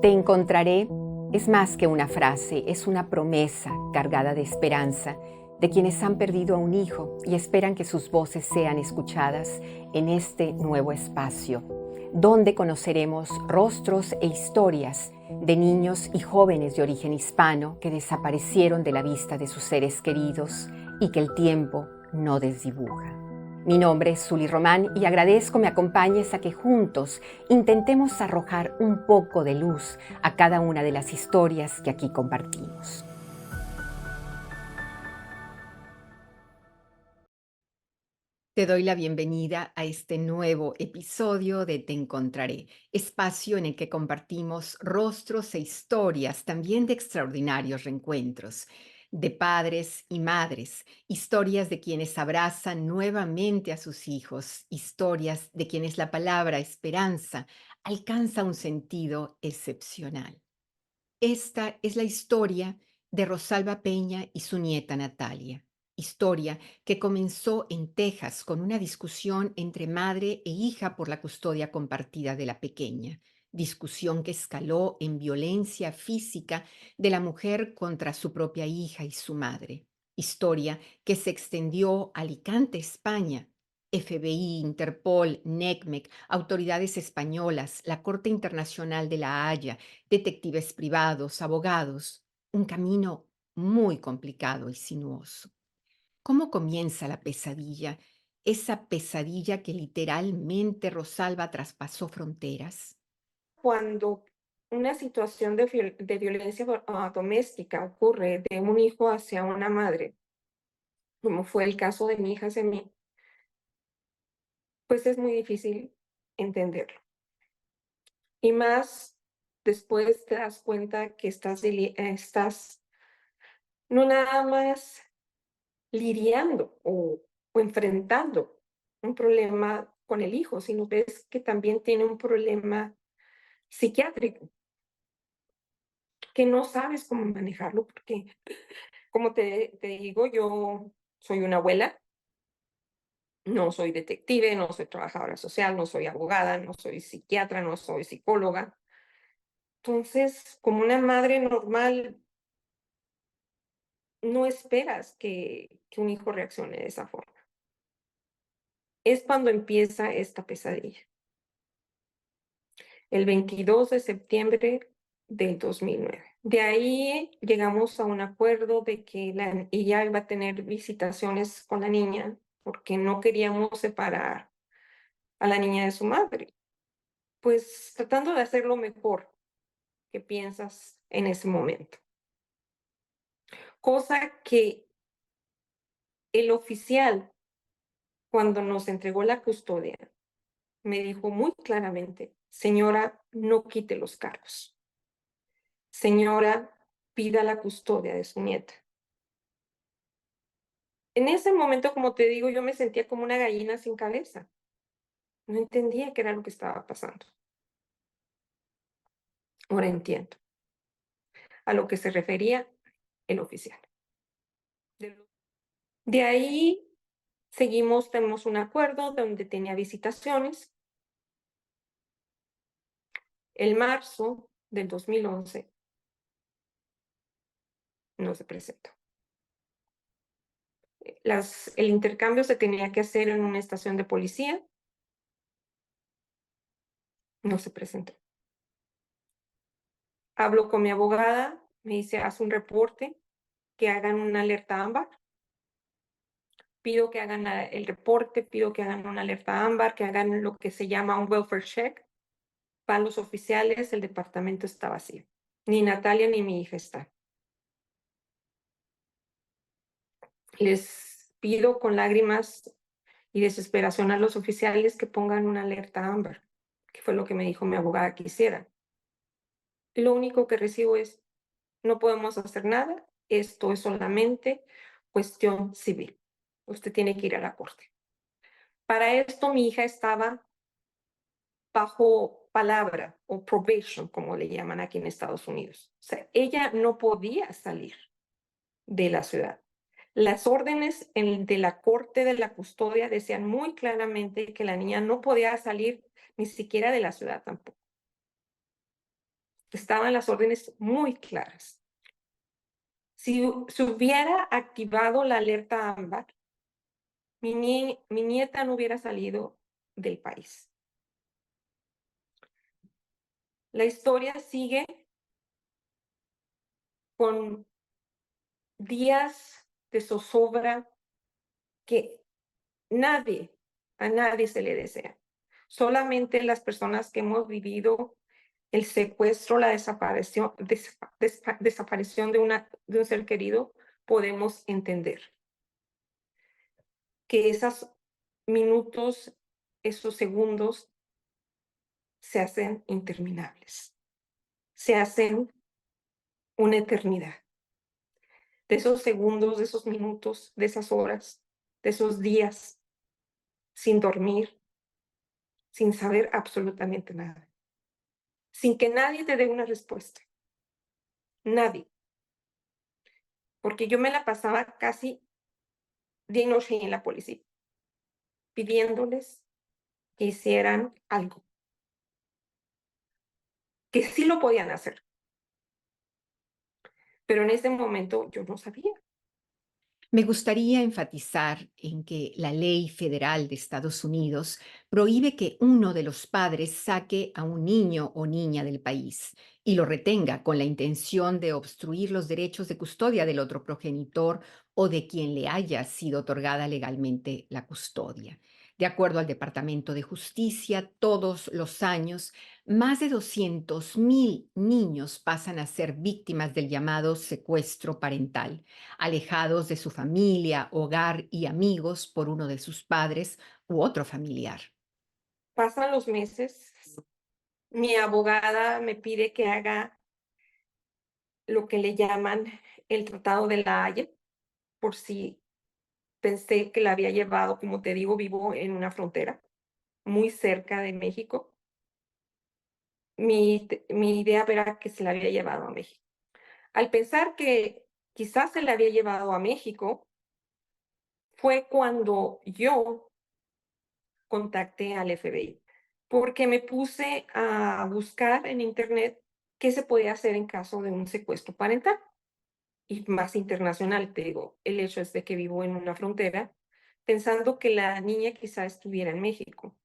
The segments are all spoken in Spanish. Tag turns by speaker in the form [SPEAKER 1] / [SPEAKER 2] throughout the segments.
[SPEAKER 1] Te encontraré es más que una frase, es una promesa cargada de esperanza de quienes han perdido a un hijo y esperan que sus voces sean escuchadas en este nuevo espacio, donde conoceremos rostros e historias de niños y jóvenes de origen hispano que desaparecieron de la vista de sus seres queridos y que el tiempo no desdibuja. Mi nombre es Zuli Román y agradezco me acompañes a que juntos intentemos arrojar un poco de luz a cada una de las historias que aquí compartimos. Te doy la bienvenida a este nuevo episodio de Te Encontraré, espacio en el que compartimos rostros e historias también de extraordinarios reencuentros, de padres y madres, historias de quienes abrazan nuevamente a sus hijos, historias de quienes la palabra esperanza alcanza un sentido excepcional. Esta es la historia de Rosalba Peña y su nieta Natalia. Historia que comenzó en Texas con una discusión entre madre e hija por la custodia compartida de la pequeña. Discusión que escaló en violencia física de la mujer contra su propia hija y su madre. Historia que se extendió a Alicante, España. FBI, Interpol, NECMEC, autoridades españolas, la Corte Internacional de La Haya, detectives privados, abogados, un camino muy complicado y sinuoso. ¿Cómo comienza la pesadilla? Esa pesadilla que literalmente Rosalba traspasó fronteras.
[SPEAKER 2] Cuando una situación de violencia doméstica ocurre de un hijo hacia una madre, como fue el caso de mi hija hacia mí, pues es muy difícil entenderlo. Y más después te das cuenta que estás no nada más lidiando o enfrentando un problema con el hijo, sino ves que también tiene un problema psiquiátrico, que no sabes cómo manejarlo, porque como te digo, yo soy una abuela, no soy detective, no soy trabajadora social, no soy abogada, no soy psiquiatra, no soy psicóloga. Entonces, como una madre normal, no esperas que un hijo reaccione de esa forma. Es cuando empieza esta pesadilla. El 22 de septiembre del 2009. De ahí llegamos a un acuerdo de que ella iba a tener visitaciones con la niña porque no queríamos separar a la niña de su madre, pues tratando de hacer lo mejor que piensas en ese momento. Cosa que el oficial, cuando nos entregó la custodia, me dijo muy claramente: señora, no quite los cargos. Señora, pida la custodia de su nieta. En ese momento, como te digo, yo me sentía como una gallina sin cabeza. No entendía qué era lo que estaba pasando. Ahora entiendo a lo que se refería el oficial. De ahí seguimos, tenemos un acuerdo donde tenía visitaciones. El marzo del 2011 no se presentó. El intercambio se tenía que hacer en una estación de policía, no se presentó. Hablo con mi abogada, me dice: haz un reporte, que hagan una alerta ámbar. Pido que hagan el reporte, pido que hagan una alerta ámbar, que hagan lo que se llama un welfare check. Van los oficiales, el departamento está vacío. Ni Natalia ni mi hija están. Les pido con lágrimas y desesperación a los oficiales que pongan una alerta ámbar, que fue lo que me dijo mi abogada que hiciera. Lo único que recibo es: no podemos hacer nada, esto es solamente cuestión civil. Usted tiene que ir a la corte. Para esto mi hija estaba bajo palabra o probation, como le llaman aquí en Estados Unidos. O sea, ella no podía salir de la ciudad. Las órdenes de la corte de la custodia decían muy claramente que la niña no podía salir ni siquiera de la ciudad tampoco. Estaban las órdenes muy claras. Si se hubiera activado la alerta ámbar, mi nieta no hubiera salido del país. La historia sigue con días de zozobra que a nadie se le desea. Solamente las personas que hemos vivido el secuestro, la desaparición de un ser querido, podemos entender que esos minutos, esos segundos se hacen interminables, se hacen una eternidad. De esos segundos, de esos minutos, de esas horas, de esos días sin dormir, sin saber absolutamente nada, sin que nadie te dé una respuesta, nadie, porque yo me la pasaba casi día y noche en la policía, pidiéndoles que hicieran algo, que sí lo podían hacer, pero en ese momento yo no sabía.
[SPEAKER 1] Me gustaría enfatizar en que la ley federal de Estados Unidos prohíbe que uno de los padres saque a un niño o niña del país y lo retenga con la intención de obstruir los derechos de custodia del otro progenitor o de quien le haya sido otorgada legalmente la custodia. De acuerdo al Departamento de Justicia, todos los años, más de 200.000 niños pasan a ser víctimas del llamado secuestro parental, alejados de su familia, hogar y amigos por uno de sus padres u otro familiar.
[SPEAKER 2] Pasan los meses, mi abogada me pide que haga lo que le llaman el Tratado de la Haya, por si pensé que la había llevado, como te digo, vivo en una frontera muy cerca de México. Mi idea era que se la había llevado a México. Al pensar que quizás se la había llevado a México, fue cuando yo contacté al FBI, porque me puse a buscar en internet qué se podía hacer en caso de un secuestro parental y más internacional. Te digo, el hecho es de que vivo en una frontera, pensando que la niña quizá estuviera en México.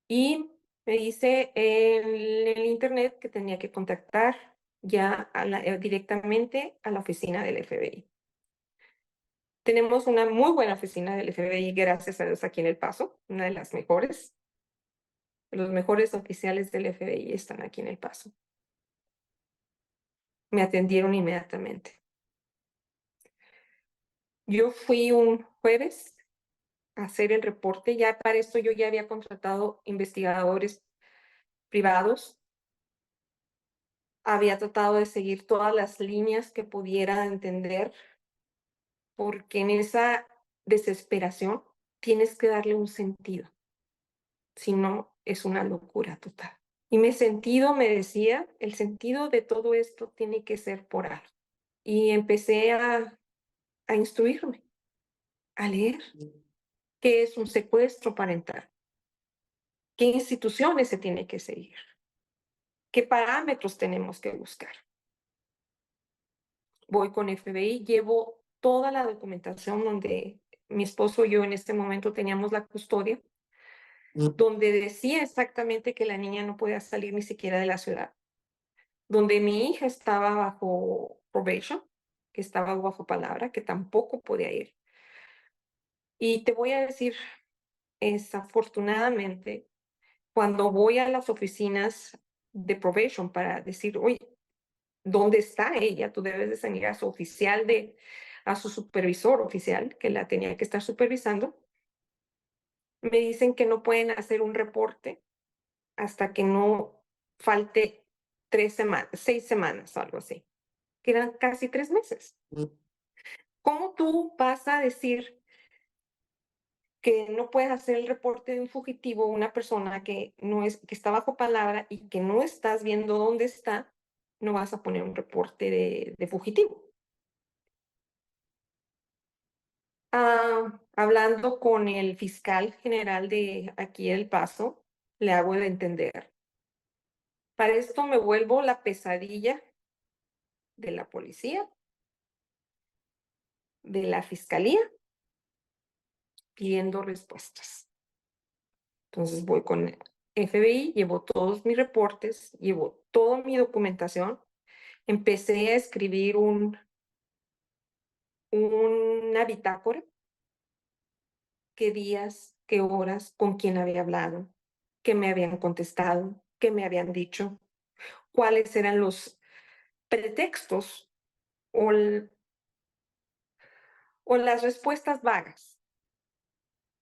[SPEAKER 2] Y me dice en el internet que tenía que contactar ya directamente a la oficina del FBI. Tenemos una muy buena oficina del FBI, gracias a Dios, aquí en El Paso, una de las mejores. Los mejores oficiales del FBI están aquí en El Paso. Me atendieron inmediatamente. Yo fui un jueves a hacer el reporte. Ya para esto yo ya había contratado investigadores privados. Había tratado de seguir todas las líneas que pudiera entender, porque en esa desesperación tienes que darle un sentido. Si no, es una locura total. Y mi sentido me decía, el sentido de todo esto tiene que ser por algo. Y empecé a instruirme, a leer qué es un secuestro parental, qué instituciones se tiene que seguir, qué parámetros tenemos que buscar. Voy con FBI, llevo toda la documentación donde mi esposo y yo en este momento teníamos la custodia, donde decía exactamente que la niña no podía salir ni siquiera de la ciudad, donde mi hija estaba bajo probation, que estaba bajo palabra, que tampoco podía ir. Y te voy a decir, desafortunadamente, cuando voy a las oficinas de probation para decir, oye, ¿dónde está ella? Tú debes de seguir a su oficial a su supervisor oficial, que la tenía que estar supervisando. Me dicen que no pueden hacer un reporte hasta que no falte 3 semanas, 6 semanas, algo así, que eran casi 3 meses. ¿Cómo tú vas a decir que no puedes hacer el reporte de un fugitivo, una persona que que está bajo palabra y que no estás viendo dónde está? No vas a poner un reporte de fugitivo. Hablando con el fiscal general de aquí El Paso, le hago de entender Para esto me vuelvo la pesadilla de la policía, de la fiscalía, pidiendo respuestas. Entonces voy con FBI, llevo todos mis reportes, llevo toda mi documentación. Empecé a escribir una bitácora, qué días, qué horas, con quién había hablado, qué me habían contestado, qué me habían dicho, cuáles eran los pretextos o, o las respuestas vagas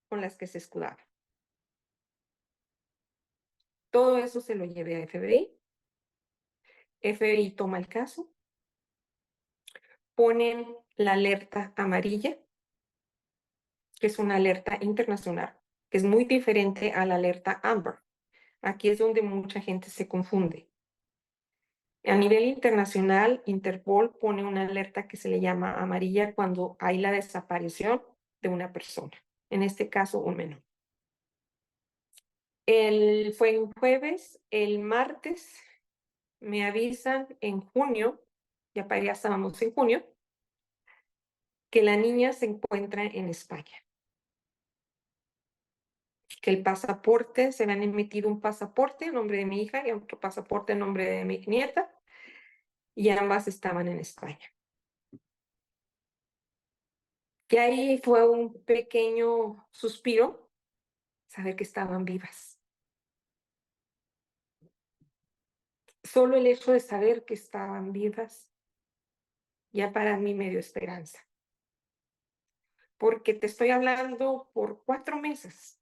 [SPEAKER 2] con las que se escudaba. Todo eso se lo llevé a FBI. FBI toma el caso, ponen la alerta amarilla, que es una alerta internacional, que es muy diferente a la alerta Amber. Aquí es donde mucha gente se confunde. A nivel internacional, Interpol pone una alerta que se le llama amarilla cuando hay la desaparición de una persona, en este caso un menor. Fue un jueves, el martes me avisan en junio, ya estábamos en junio, que la niña se encuentra en España, que el pasaporte, se me han emitido un pasaporte en nombre de mi hija y otro pasaporte en nombre de mi nieta, y ambas estaban en España. Y ahí fue un pequeño suspiro, saber que estaban vivas. Solo el hecho de saber que estaban vivas ya para mí me dio esperanza. Porque te estoy hablando por 4 meses,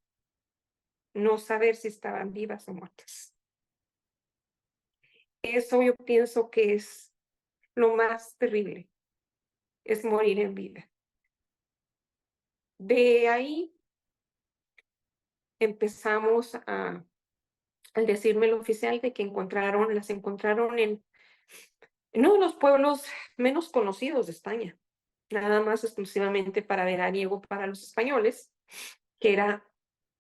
[SPEAKER 2] no saber si estaban vivas o muertas. Eso yo pienso que es lo más terrible, es morir en vida. De ahí empezamos al decirme el oficial de que las encontraron en uno de los pueblos menos conocidos de España, nada más exclusivamente para veraniego para los españoles, que era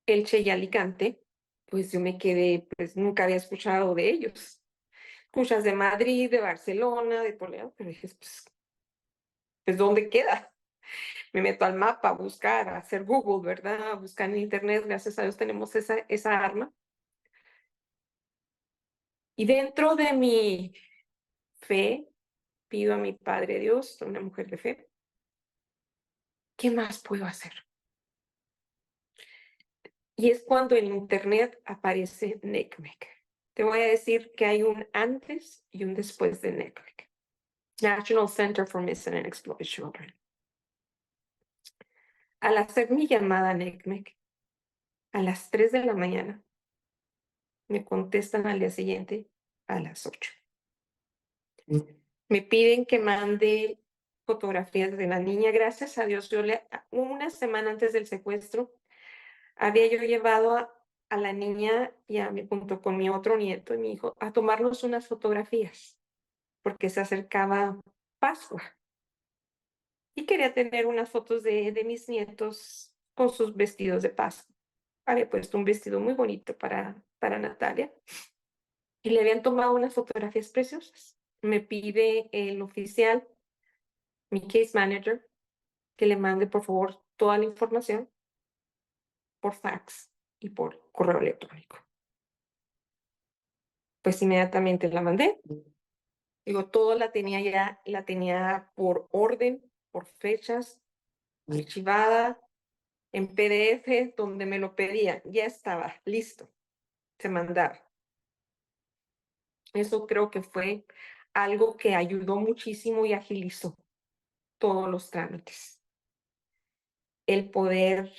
[SPEAKER 2] Elche y Alicante. Pues yo me quedé, pues nunca había escuchado de ellos. Escuchas de Madrid, de Barcelona, de Toledo, pero dije, pues ¿dónde queda? Me meto al mapa a buscar, a hacer Google, ¿verdad? A buscar en internet, gracias a Dios tenemos esa arma. Y dentro de mi fe, pido a mi Padre Dios, soy una mujer de fe, ¿qué más puedo hacer? Y es cuando en internet aparece NCMEC. Te voy a decir que hay un antes y un después de NCMEC. National Center for Missing and Exploited Children. Al hacer mi llamada a NCMEC, a las 3 de la mañana, me contestan al día siguiente a las 8. Me piden que mande fotografías de la niña. Gracias a Dios, una semana antes del secuestro, había yo llevado a la niña y junto con mi otro nieto y mi hijo a tomarnos unas fotografías, porque se acercaba Pascua. Y quería tener unas fotos de mis nietos con sus vestidos de Pascua. Había puesto un vestido muy bonito para Natalia y le habían tomado unas fotografías preciosas. Me pide el oficial, mi case manager, que le mande por favor toda la información por fax y por correo electrónico. Pues inmediatamente la mandé. Digo, todo la tenía por orden, por fechas, archivada, en PDF, donde me lo pedían. Ya estaba listo, se mandaba. Eso creo que fue algo que ayudó muchísimo y agilizó todos los trámites. El poder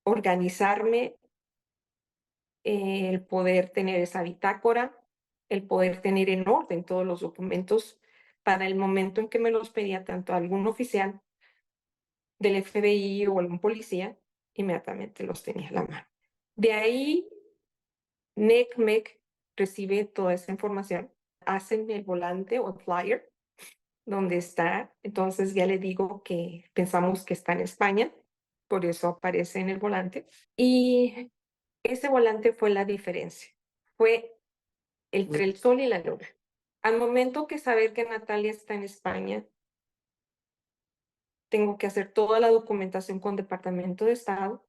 [SPEAKER 2] organizarme, el poder tener esa bitácora, el poder tener en orden todos los documentos para el momento en que me los pedía tanto algún oficial del FBI o algún policía, inmediatamente los tenía a la mano. De ahí, NCMEC recibe toda esa información, hacen el volante o el flyer donde está, entonces ya le digo que pensamos que está en España, por eso aparece en el volante. Y ese volante fue la diferencia. Fue entre el sol y la luna. Al momento que saber que Natalia está en España, tengo que hacer toda la documentación con Departamento de Estado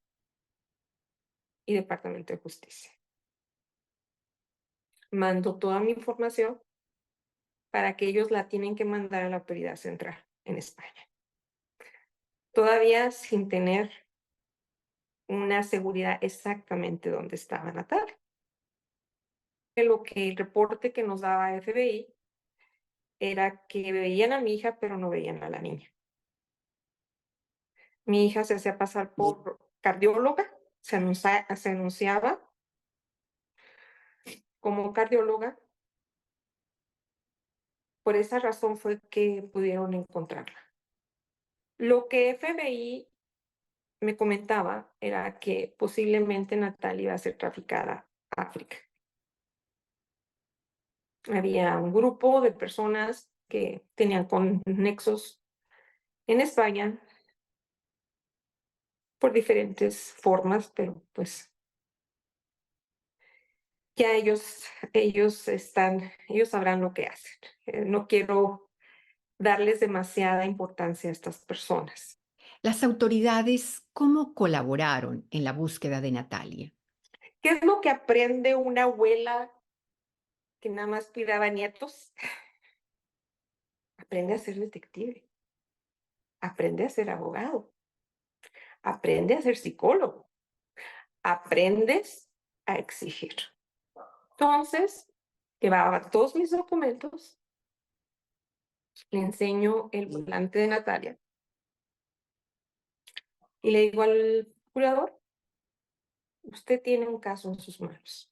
[SPEAKER 2] y Departamento de Justicia. Mando toda mi información para que ellos la tienen que mandar a la autoridad central en España. Todavía sin tener una seguridad exactamente dónde estaba Natalia. Lo que el reporte que nos daba FBI era que veían a mi hija, pero no veían a la niña. Mi hija se hacía pasar por cardióloga, se anunciaba como cardióloga. Por esa razón fue que pudieron encontrarla. Lo que FBI me comentaba era que posiblemente Natalia iba a ser traficada a África. Había un grupo de personas que tenían conexos en España por diferentes formas, pero pues ya ellos sabrán lo que hacen. No quiero darles demasiada importancia a estas personas.
[SPEAKER 1] Las autoridades, ¿cómo colaboraron en la búsqueda de Natalia?
[SPEAKER 2] ¿Qué es lo que aprende una abuela que nada más cuidaba nietos? Aprende a ser detective, aprende a ser abogado, aprende a ser psicólogo, aprendes a exigir. Entonces, llevaba todos mis documentos, le enseño el volante de Natalia y le digo al curador, usted tiene un caso en sus manos.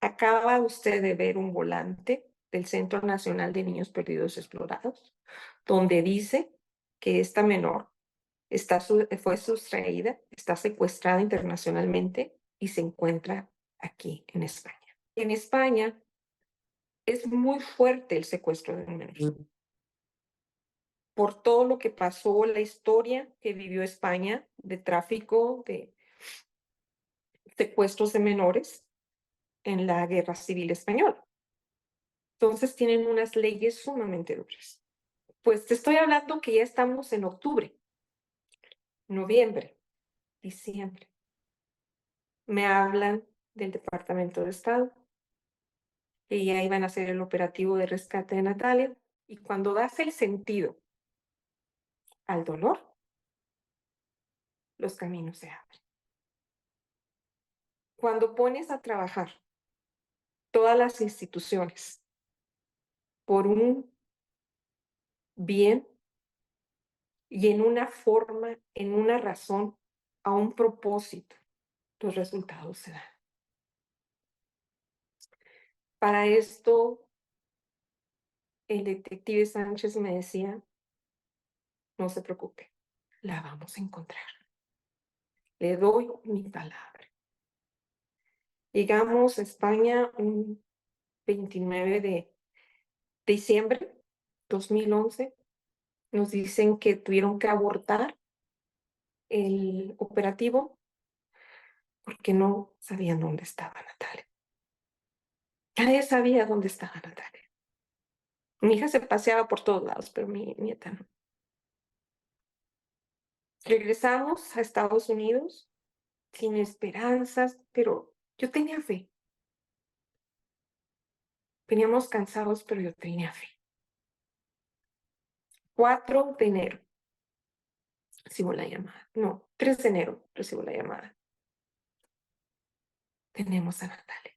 [SPEAKER 2] Acaba usted de ver un volante del Centro Nacional de Niños Perdidos Explorados, donde dice que esta menor fue sustraída, está secuestrada internacionalmente y se encuentra aquí en España. En España es muy fuerte el secuestro de menores. Por todo lo que pasó, la historia que vivió España de tráfico, de secuestros de menores en la Guerra Civil Española. Entonces tienen unas leyes sumamente duras. Pues te estoy hablando que ya estamos en octubre, noviembre, diciembre. Me hablan del Departamento de Estado, que ya iban a hacer el operativo de rescate de Natalia, y cuando das el sentido al dolor, los caminos se abren. Cuando pones a trabajar todas las instituciones por un bien y en una forma, en una razón, a un propósito, los resultados se dan. Para esto, el detective Sánchez me decía, no se preocupe, la vamos a encontrar. Le doy mi palabra. Llegamos a España un 29 de diciembre 2011. Nos dicen que tuvieron que abortar el operativo porque no sabían dónde estaba Natalia. Nadie sabía dónde estaba Natalia. Mi hija se paseaba por todos lados, pero mi nieta no. Regresamos a Estados Unidos sin esperanzas, pero yo tenía fe. Veníamos cansados, pero yo tenía fe. 4 de enero recibo la llamada. No, 3 de enero recibo la llamada. Tenemos a Natalia.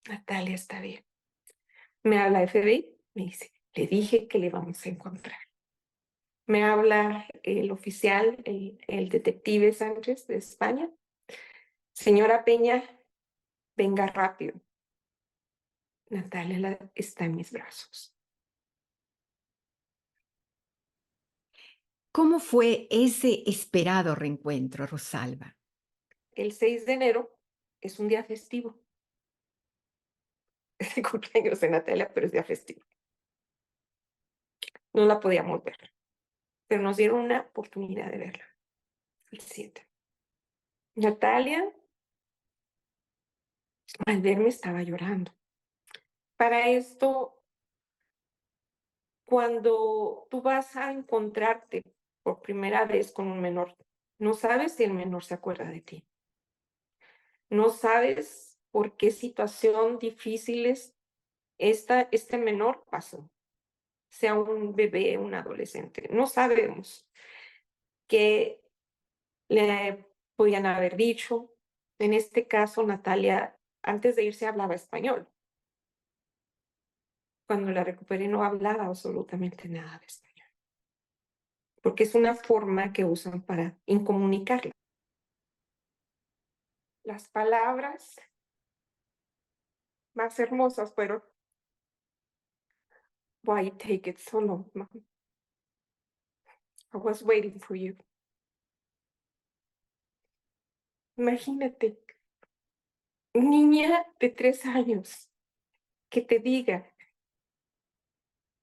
[SPEAKER 2] Natalia está bien. Me habla FBI, me dice, le dije que le vamos a encontrar. Me habla el oficial, el detective Sánchez de España. Señora Peña, venga rápido. Natalia está en mis brazos.
[SPEAKER 1] ¿Cómo fue ese esperado reencuentro, Rosalba?
[SPEAKER 2] El 6 de enero es un día festivo. Es el cumpleaños de Natalia, pero es día festivo. No la podíamos ver, pero nos dieron una oportunidad de verla. El 7. Natalia Al verme estaba llorando. Para esto, cuando tú vas a encontrarte por primera vez con un menor, no sabes si el menor se acuerda de ti. No sabes por qué situación difíciles este menor pasó, sea un bebé, un adolescente. No sabemos qué le podían haber dicho. En este caso, Natalia, antes de irse, hablaba español. Cuando la recuperé, no hablaba absolutamente nada de español, porque es una forma que usan para incomunicarla. Las palabras más hermosas fueron: "Why you take it so long, mom? I was waiting for you". Imagínate, niña de 3 años que te diga: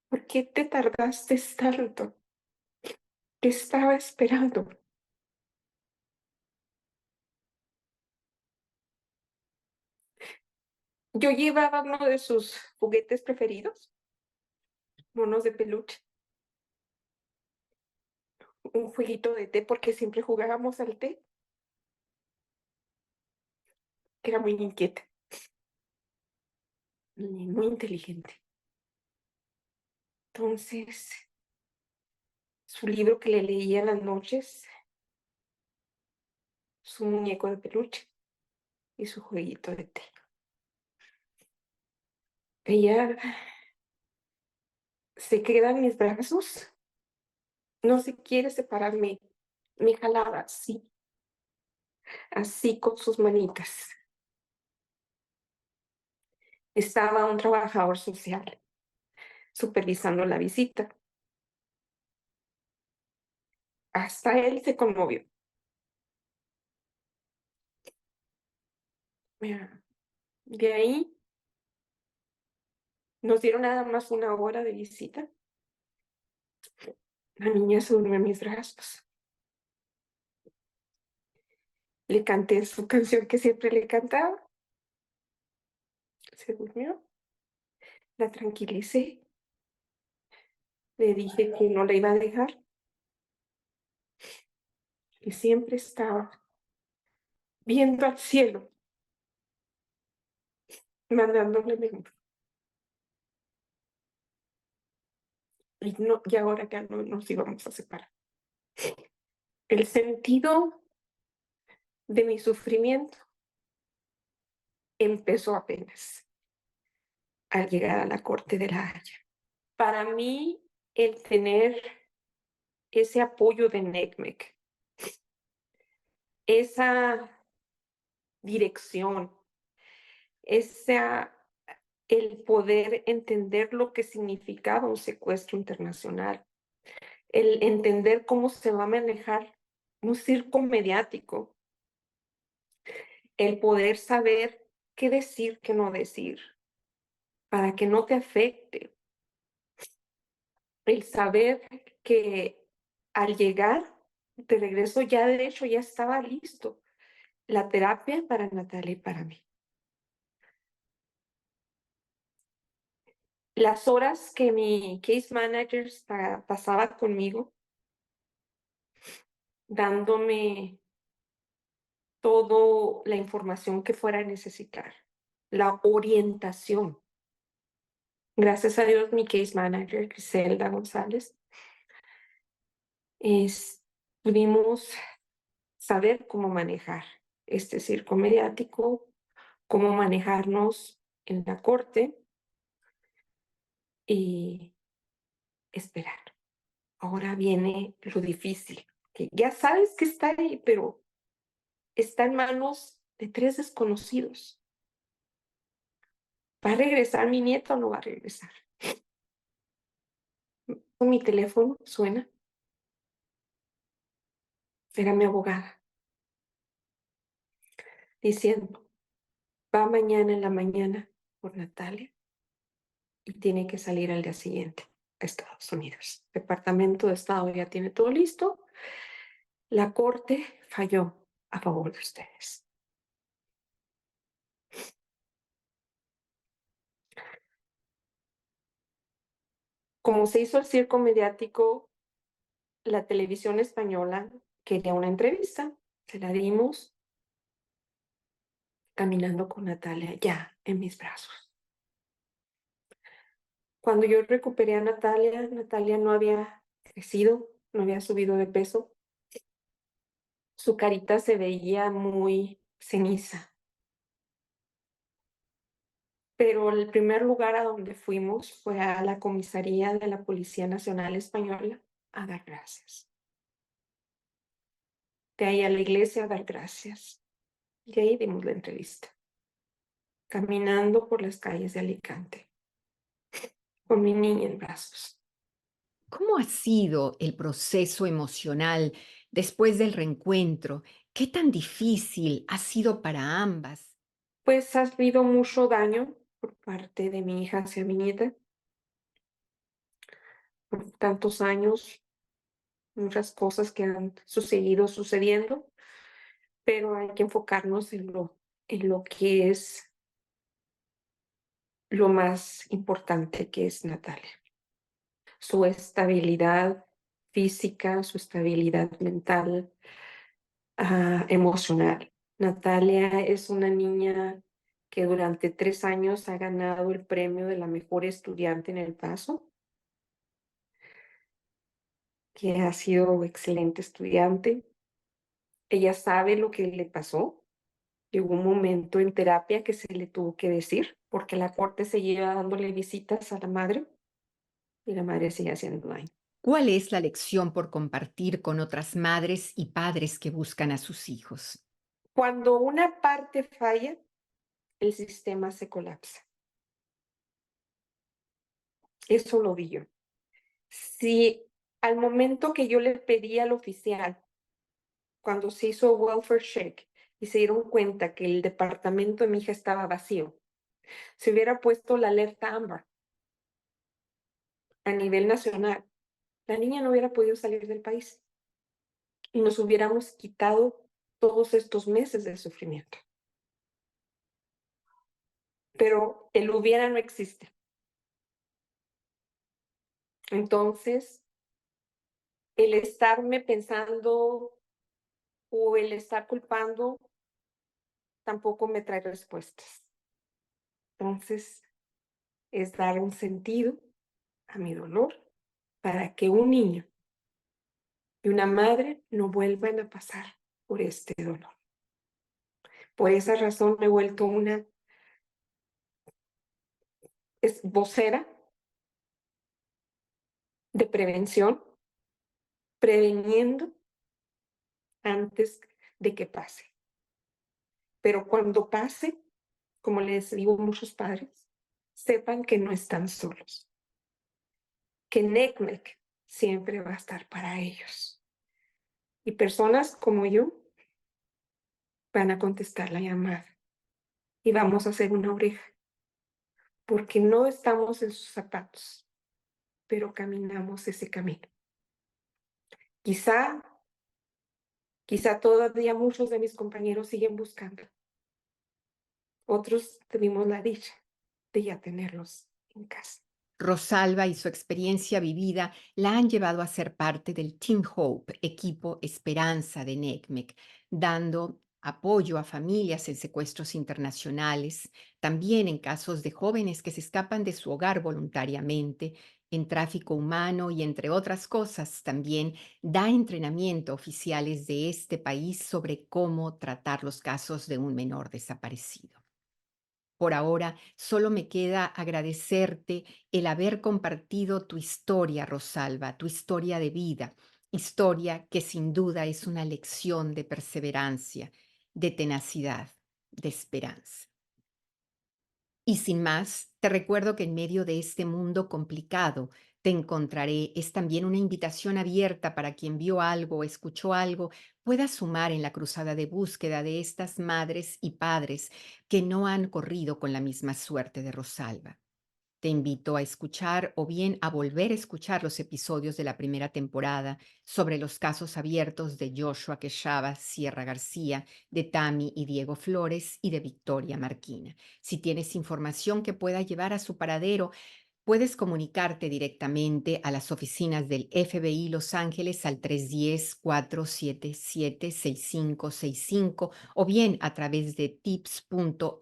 [SPEAKER 2] "¿Por qué te tardaste tanto? Te estaba esperando". Yo llevaba uno de sus juguetes preferidos, monos de peluche, un jueguito de té, porque siempre jugábamos al té, que era muy inquieta y muy inteligente. Entonces, su libro que le leía en las noches, su muñeco de peluche y su jueguito de té. Ella se queda en mis brazos, no se quiere separarme, me jalaba así, así con sus manitas. Estaba un trabajador social supervisando la visita. Hasta él se conmovió. Mira, de ahí nos dieron nada más 1 hora de visita. La niña se durmió en mis brazos. Le canté su canción que siempre le cantaba. Se durmió. La tranquilicé. Le dije que no la iba a dejar, que siempre estaba viendo al cielo, mandándole mensajes. Y, no, y ahora ya no nos íbamos a separar. El sentido de mi sufrimiento empezó apenas al llegar a la Corte de La Haya. Para mí, el tener ese apoyo de NECMEC, esa dirección, esa, el poder entender lo que significaba un secuestro internacional, el entender cómo se va a manejar un circo mediático, el poder saber qué decir, qué no decir, para que no te afecte, el saber que al llegar de regreso ya de hecho ya estaba listo la terapia para Natalia y para mí. Las horas que mi case manager pasaba conmigo, dándome toda la información que fuera a necesitar, la orientación. Gracias a Dios, mi case manager, Griselda González, pudimos saber cómo manejar este circo mediático, cómo manejarnos en la corte y esperar. Ahora viene lo difícil, que ya sabes que está ahí, pero está en manos de 3 desconocidos. ¿Va a regresar mi nieto o no va a regresar? Mi teléfono suena. Era mi abogada diciendo: "Va mañana en la mañana por Natalia y tiene que salir al día siguiente a Estados Unidos. Departamento de Estado ya tiene todo listo. La corte falló a favor de ustedes". Como se hizo el circo mediático, la televisión española quería una entrevista. Se la dimos caminando con Natalia ya en mis brazos. Cuando yo recuperé a Natalia, Natalia no había crecido, no había subido de peso. Su carita se veía muy ceniza. Pero el primer lugar a donde fuimos fue a la comisaría de la Policía Nacional Española a dar gracias. De ahí a la iglesia a dar gracias. Y ahí dimos la entrevista, caminando por las calles de Alicante, con mi niña en brazos.
[SPEAKER 1] ¿Cómo ha sido el proceso emocional después del reencuentro? ¿Qué tan difícil ha sido para ambas?
[SPEAKER 2] Pues ha habido mucho daño por parte de mi hija hacia mi nieta, por tantos años, muchas cosas que han sucediendo, pero hay que enfocarnos en lo que es lo más importante, que es Natalia. Su estabilidad física, su estabilidad mental, emocional. Natalia es una niña que durante 3 años ha ganado el premio de la mejor estudiante en El Paso, que ha sido excelente estudiante. Ella sabe lo que le pasó. Llegó un momento en terapia que se le tuvo que decir, porque la corte seguía dándole visitas a la madre y la madre seguía haciendo daño.
[SPEAKER 1] ¿Cuál es la lección por compartir con otras madres y padres que buscan a sus hijos?
[SPEAKER 2] Cuando una parte falla, el sistema se colapsa. Eso lo vi yo. Si al momento que yo le pedí al oficial, cuando se hizo welfare check y se dieron cuenta que el departamento de mi hija estaba vacío, se hubiera puesto la alerta AMBER a nivel nacional, la niña no hubiera podido salir del país y nos hubiéramos quitado todos estos meses de sufrimiento. Pero el hubiera no existe. Entonces, el estarme pensando o el estar culpando tampoco me trae respuestas. Entonces, es dar un sentido a mi dolor para que un niño y una madre no vuelvan a pasar por este dolor. Por esa razón me he vuelto una vocera de prevención, preveniendo antes de que pase. Pero cuando pase, como les digo a muchos padres, sepan que no están solos, que NECMEC siempre va a estar para ellos. Y personas como yo van a contestar la llamada y vamos a hacer una oreja, porque no estamos en sus zapatos, pero caminamos ese camino. Quizá, quizá todavía muchos de mis compañeros siguen buscando. Otros tuvimos la dicha de ya tenerlos en casa.
[SPEAKER 1] Rosalba y su experiencia vivida la han llevado a ser parte del Team Hope, equipo Esperanza de NECMEC, dando apoyo a familias en secuestros internacionales, también en casos de jóvenes que se escapan de su hogar voluntariamente, en tráfico humano y entre otras cosas, también da entrenamiento a oficiales de este país sobre cómo tratar los casos de un menor desaparecido. Por ahora, solo me queda agradecerte el haber compartido tu historia, Rosalba, tu historia de vida, historia que sin duda es una lección de perseverancia, de tenacidad, de esperanza. Y sin más, te recuerdo que en medio de este mundo complicado, te encontraré es también una invitación abierta para quien vio algo o escuchó algo pueda sumar en la cruzada de búsqueda de estas madres y padres que no han corrido con la misma suerte de Rosalba. Te invito a escuchar o bien a volver a escuchar los episodios de la primera temporada sobre los casos abiertos de Joshua Quechaba Sierra García, de Tami y Diego Flores y de Victoria Marquina. Si tienes información que pueda llevar a su paradero, Puedes comunicarte directamente a las oficinas del FBI Los Ángeles al 310-477-6565 o bien a través de tips.fbi.gov,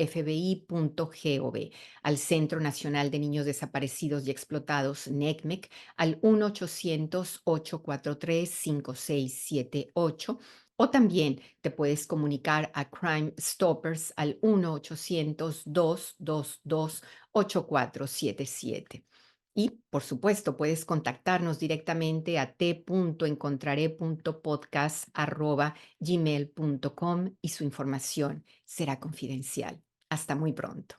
[SPEAKER 1] al Centro Nacional de Niños Desaparecidos y Explotados, NECMEC, al 1-800-843-5678, o también te puedes comunicar a Crime Stoppers al 1-800-222-8477. Y, por supuesto, puedes contactarnos directamente a t.encontrare.podcast@gmail.com y su información será confidencial. Hasta muy pronto.